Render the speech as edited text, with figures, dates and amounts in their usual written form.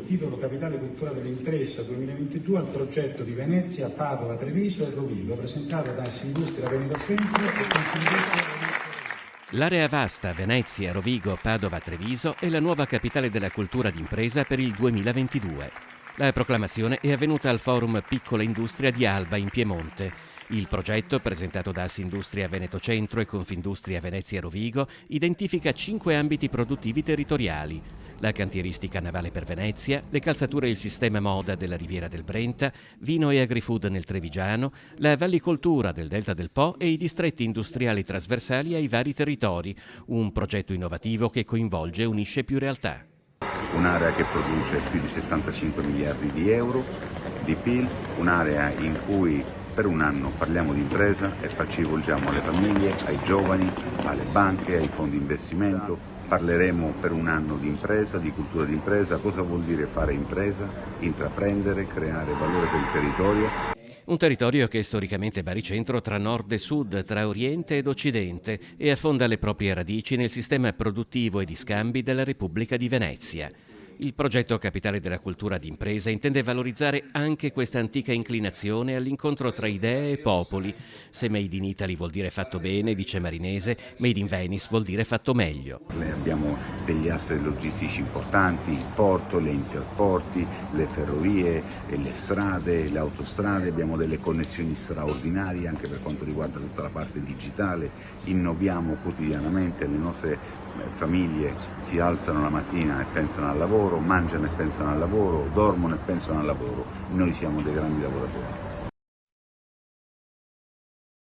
titolo Capitale Cultura dell'Impresa 2022 al progetto di Venezia, Padova, Treviso e Rovigo, presentato da Assindustria Veneto Centro e Confindustria Venezia. L'area vasta Venezia, Rovigo, Padova, Treviso è la nuova capitale della cultura d'impresa per il 2022. La proclamazione è avvenuta al Forum Piccola Industria di Alba in Piemonte. Il progetto, presentato da Assindustria Veneto Centro e Confindustria Venezia Rovigo, identifica 5 ambiti produttivi territoriali: la cantieristica navale per Venezia, le calzature e il sistema moda della Riviera del Brenta, vino e agrifood nel Trevigiano, la vallicoltura del Delta del Po e i distretti industriali trasversali ai vari territori, un progetto innovativo che coinvolge e unisce più realtà. Un'area che produce più di 75 miliardi di euro di PIL, un'area in cui per un anno parliamo di impresa e ci rivolgiamo alle famiglie, ai giovani, alle banche, ai fondi investimento. Parleremo per un anno di impresa, di cultura d'impresa, cosa vuol dire fare impresa, intraprendere, creare valore per il territorio. Un territorio che è storicamente baricentro tra nord e sud, tra oriente ed occidente, e affonda le proprie radici nel sistema produttivo e di scambi della Repubblica di Venezia. Il progetto Capitale della Cultura d'Impresa intende valorizzare anche questa antica inclinazione all'incontro tra idee e popoli. Se Made in Italy vuol dire fatto bene, dice Marinese, Made in Venice vuol dire fatto meglio. Abbiamo degli asset logistici importanti, il porto, le interporti, le ferrovie, le strade, le autostrade, abbiamo delle connessioni straordinarie anche per quanto riguarda tutta la parte digitale, innoviamo quotidianamente, le nostre famiglie si alzano la mattina e pensano al lavoro, mangiano e pensano al lavoro, dormono e pensano al lavoro, noi siamo dei grandi lavoratori.